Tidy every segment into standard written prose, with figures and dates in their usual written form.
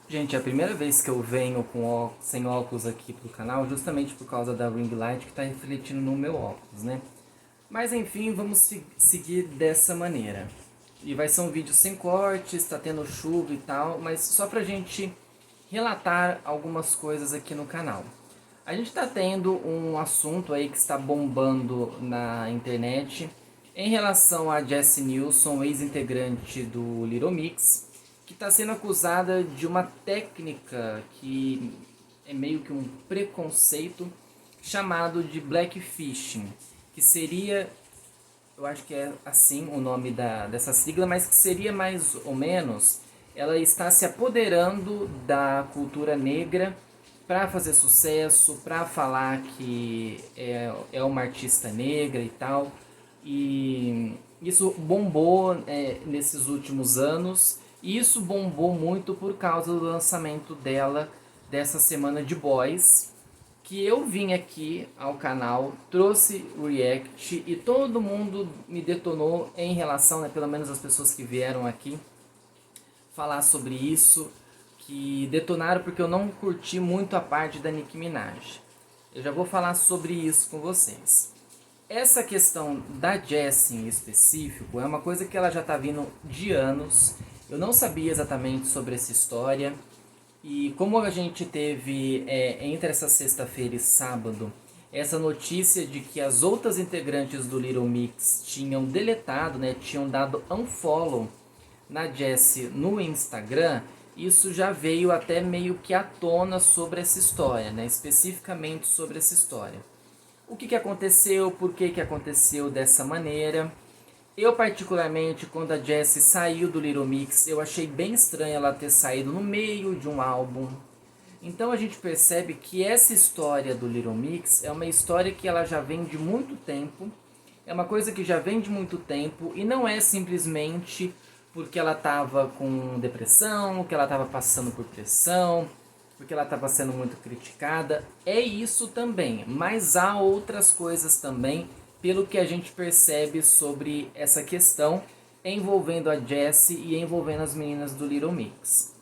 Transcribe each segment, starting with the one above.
Gente, é a primeira vez que eu venho sem óculos aqui pro canal, justamente por causa da ring light que está refletindo no meu óculos, né? Mas enfim, vamos seguir dessa maneira. E vai ser um vídeo sem cortes, tá tendo chuva e tal, mas só pra gente relatar algumas coisas aqui no canal. A gente tá tendo um assunto aí que está bombando na internet em relação a Jessie Nilsson, ex-integrante do Little Mix, que está sendo acusada de uma técnica que é meio que um preconceito chamado de blackfishing, que seria, eu acho que é assim o nome dessa sigla, mas que seria mais ou menos, ela está se apoderando da cultura negra para fazer sucesso, para falar que é uma artista negra e tal. E isso bombou nesses últimos anos. E isso bombou muito por causa do lançamento dela dessa semana de Boys, que eu vim aqui ao canal, trouxe react e todo mundo me detonou em relação, né, pelo menos as pessoas que vieram aqui falar sobre isso, que detonaram porque eu não curti muito a parte da Nicki Minaj. Eu já vou falar sobre isso com vocês. Essa questão da Jessie em específico é uma coisa que ela já está vindo de anos. Eu não sabia exatamente sobre essa história. E como a gente teve entre essa sexta-feira e sábado essa notícia de que as outras integrantes do Little Mix tinham deletado, né, tinham dado unfollow na Jessie no Instagram, isso já veio até meio que à tona sobre essa história, né, especificamente sobre essa história. O que aconteceu, por que aconteceu dessa maneira. Eu particularmente, quando a Jessie saiu do Little Mix, eu achei bem estranho ela ter saído no meio de um álbum. Então a gente percebe que essa história do Little Mix é uma história que ela já vem de muito tempo. É uma coisa que já vem de muito tempo e não é simplesmente porque ela estava com depressão, que ela estava passando por pressão, porque ela estava sendo muito criticada. É isso também, mas há outras coisas também, pelo que a gente percebe sobre essa questão envolvendo a Jessie e envolvendo as meninas do Little Mix.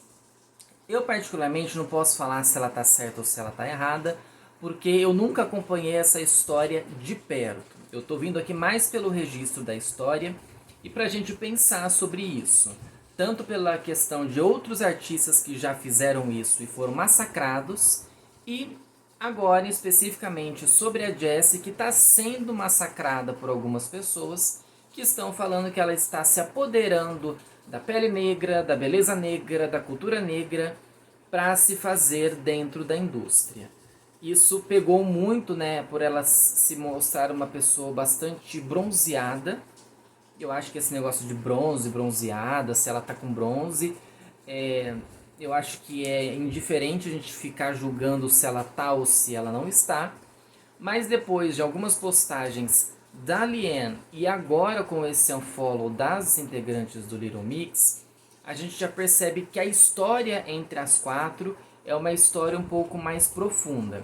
Eu particularmente não posso falar se ela está certa ou se ela está errada, porque eu nunca acompanhei essa história de perto. Eu estou vindo aqui mais pelo registro da história e para a gente pensar sobre isso. Tanto pela questão de outros artistas que já fizeram isso e foram massacrados, e agora especificamente sobre a Jessie, que está sendo massacrada por algumas pessoas que estão falando que ela está se apoderando da pele negra, da beleza negra, da cultura negra para se fazer dentro da indústria. Isso pegou muito, né, por ela se mostrar uma pessoa bastante bronzeada. Eu acho que esse negócio de bronze, bronzeada, se ela tá com bronze, eu acho que é indiferente a gente ficar julgando se ela tá ou se ela não está. Mas depois de algumas postagens da Liane e agora com esse unfollow das integrantes do Little Mix, a gente já percebe que a história entre as quatro é uma história um pouco mais profunda.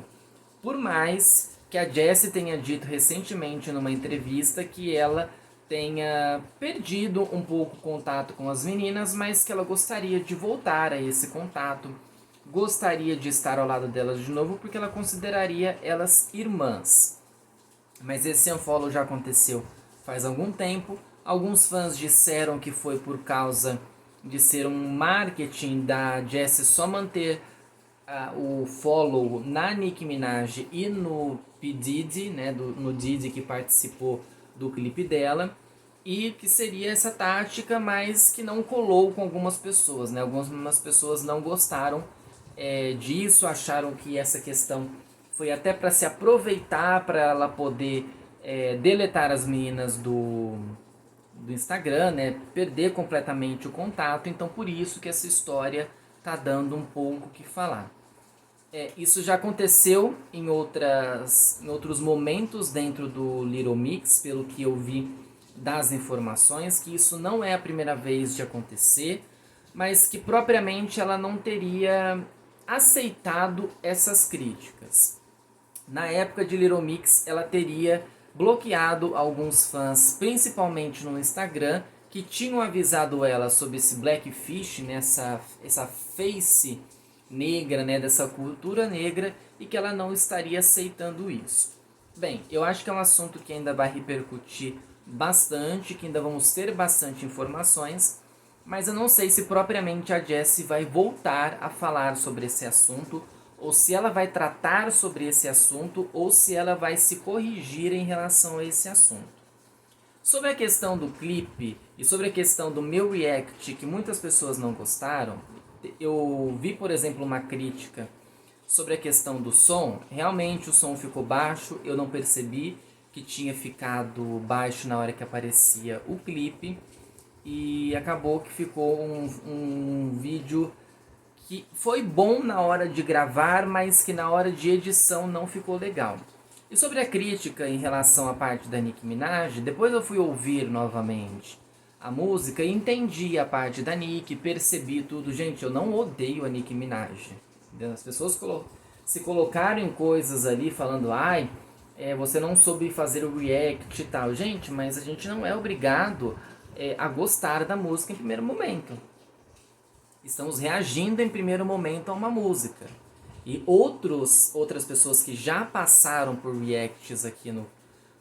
Por mais que a Jessie tenha dito recentemente numa entrevista que ela tenha perdido um pouco o contato com as meninas, mas que ela gostaria de voltar a esse contato, gostaria de estar ao lado delas de novo, porque ela consideraria elas irmãs. Mas esse unfollow já aconteceu faz algum tempo. Alguns fãs disseram que foi por causa de ser um marketing da Jessie só manter o follow na Nicki Minaj e no P. Diddy, né, no Diddy que participou do clipe dela, e que seria essa tática, mas que não colou com algumas pessoas, né? Algumas pessoas não gostaram disso, acharam que essa questão foi até para se aproveitar, para ela poder deletar as meninas do Instagram, né? Perder completamente o contato. Então por isso que essa história tá dando um pouco o que falar. Isso já aconteceu em outros momentos dentro do Little Mix, pelo que eu vi das informações, que isso não é a primeira vez de acontecer, mas que propriamente ela não teria aceitado essas críticas. Na época de Little Mix, ela teria bloqueado alguns fãs, principalmente no Instagram, que tinham avisado ela sobre esse blackfish, né, essa face negra, né, dessa cultura negra, e que ela não estaria aceitando isso. Bem, eu acho que é um assunto que ainda vai repercutir bastante, que ainda vamos ter bastante informações, mas eu não sei se propriamente a Jessie vai voltar a falar sobre esse assunto, ou se ela vai tratar sobre esse assunto, ou se ela vai se corrigir em relação a esse assunto. Sobre a questão do clipe e sobre a questão do meu react, que muitas pessoas não gostaram, eu vi, por exemplo, uma crítica sobre a questão do som. Realmente o som ficou baixo, eu não percebi que tinha ficado baixo na hora que aparecia o clipe, e acabou que ficou um vídeo que foi bom na hora de gravar, mas que na hora de edição não ficou legal. E sobre a crítica em relação à parte da Nicki Minaj, depois eu fui ouvir novamente a música e entendi a parte da Nicki, percebi tudo. Gente, eu não odeio a Nicki Minaj. As pessoas se colocaram em coisas ali falando, ai, você não soube fazer o react e tal. Gente, mas a gente não é obrigado a gostar da música em primeiro momento. Estamos reagindo em primeiro momento a uma música. E outras pessoas que já passaram por reacts aqui no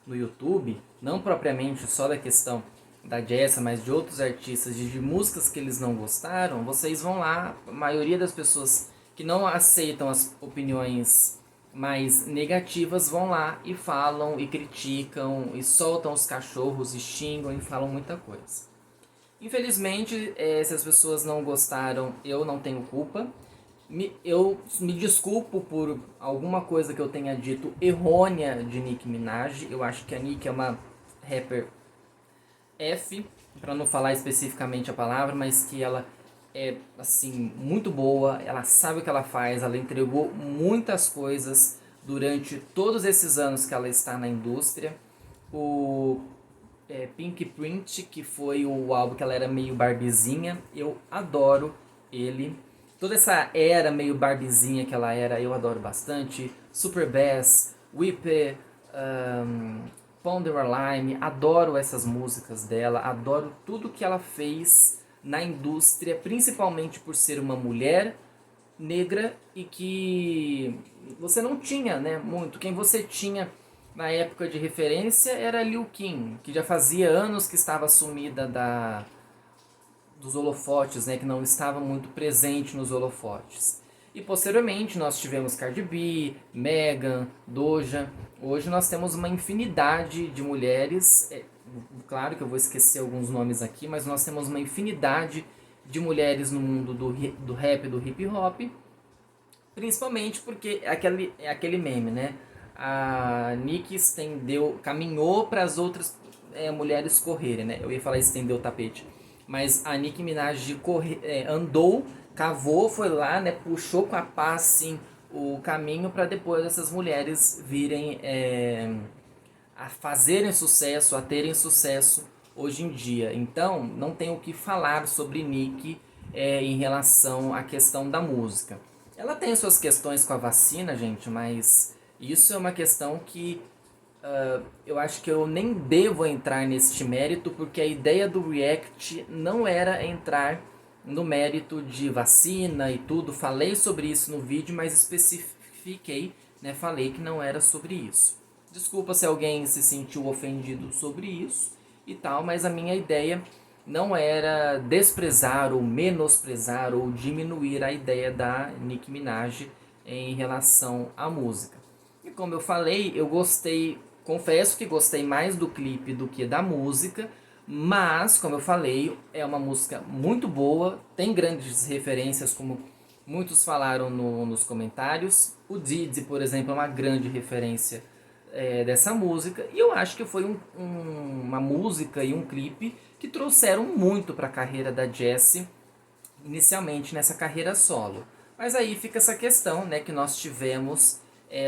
YouTube, não propriamente só da questão da Jessa, mas de outros artistas, de músicas que eles não gostaram, vocês vão lá, a maioria das pessoas que não aceitam as opiniões mais negativas vão lá e falam e criticam e soltam os cachorros e xingam e falam muita coisa. Infelizmente, se as pessoas não gostaram, eu não tenho culpa. Eu me desculpo por alguma coisa que eu tenha dito errônea de Nicki Minaj. Eu acho que a Nicki é uma rapper F, para não falar especificamente a palavra, mas que ela é assim muito boa, ela sabe o que ela faz, ela entregou muitas coisas durante todos esses anos que ela está na indústria. O Pink Print, que foi o álbum que ela era meio barbizinha, eu adoro ele. Toda essa era meio barbizinha que ela era, eu adoro bastante. Super Bass, Whip, Ponder a Lime, adoro essas músicas dela, adoro tudo que ela fez na indústria, principalmente por ser uma mulher negra e que você não tinha, né, muito. Quem você tinha na época de referência era Lil Kim, que já fazia anos que estava sumida dos holofotes, né, que não estava muito presente nos holofotes. E posteriormente nós tivemos Cardi B, Megan, Doja. Hoje nós temos uma infinidade de mulheres, claro que eu vou esquecer alguns nomes aqui, mas nós temos uma infinidade de mulheres no mundo do rap, do hip hop, principalmente porque é aquele meme, né? A Nicki caminhou para as outras mulheres correrem, né? Eu ia falar estendeu o tapete, mas a Nicki Minaj andou, cavou, foi lá, né? Puxou com a pá assim o caminho para depois essas mulheres virem a fazerem sucesso, a terem sucesso hoje em dia. Então, não tenho o que falar sobre Nicki em relação à questão da música. Ela tem suas questões com a vacina, gente, mas isso é uma questão que eu acho que eu nem devo entrar neste mérito, porque a ideia do React não era entrar no mérito de vacina e tudo. Falei sobre isso no vídeo, mas especifiquei, né? Falei que não era sobre isso. Desculpa se alguém se sentiu ofendido sobre isso e tal, mas a minha ideia não era desprezar ou menosprezar ou diminuir a ideia da Nicki Minaj em relação à música. E como eu falei, eu gostei, confesso que gostei mais do clipe do que da música, mas, como eu falei, é uma música muito boa, tem grandes referências, como muitos falaram nos comentários. O Diddy, por exemplo, é uma grande referência dessa música, e eu acho que foi uma música e um clipe que trouxeram muito para a carreira da Jessie, inicialmente nessa carreira solo. Mas aí fica essa questão, né, que nós tivemos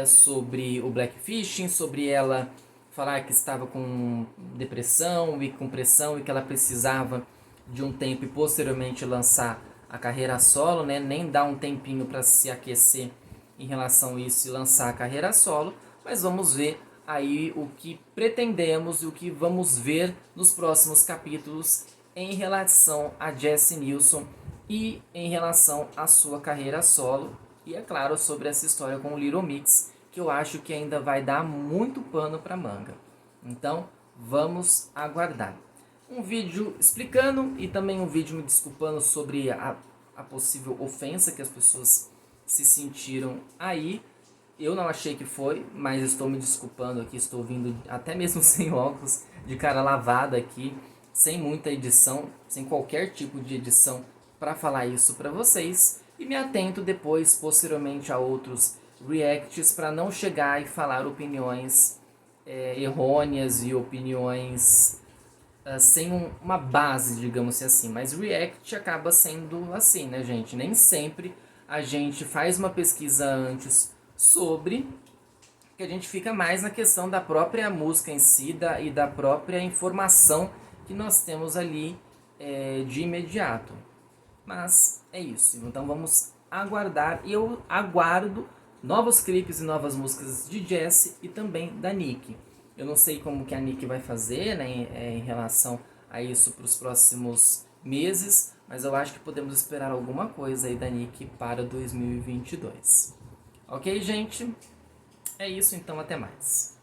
sobre o blackfishing, sobre ela falar que estava com depressão e com pressão e que ela precisava de um tempo e posteriormente lançar a carreira solo, né, nem dar um tempinho para se aquecer em relação a isso e lançar a carreira solo. Mas vamos ver aí o que pretendemos e o que vamos ver nos próximos capítulos em relação a Jessie Nilsson e em relação à sua carreira solo. E é claro, sobre essa história com o Little Mix, que eu acho que ainda vai dar muito pano para manga. Então, vamos aguardar. Um vídeo explicando e também um vídeo me desculpando sobre a possível ofensa que as pessoas se sentiram aí. Eu não achei que foi, mas estou me desculpando aqui, estou vindo até mesmo sem óculos, de cara lavada aqui, sem muita edição, sem qualquer tipo de edição para falar isso para vocês. E me atento depois, posteriormente, a outros reacts para não chegar e falar opiniões errôneas e opiniões sem uma base, digamos assim. Mas react acaba sendo assim, né, gente? Nem sempre a gente faz uma pesquisa antes sobre, que a gente fica mais na questão da própria música em si e da própria informação que nós temos ali de imediato. Mas é isso. Então vamos aguardar. E eu aguardo novos clipes e novas músicas de Jessie e também da Nick. Eu não sei como que a Nick vai fazer, né, em relação a isso para os próximos meses, mas eu acho que podemos esperar alguma coisa aí da Nick para 2022. Ok, gente? É isso, então até mais.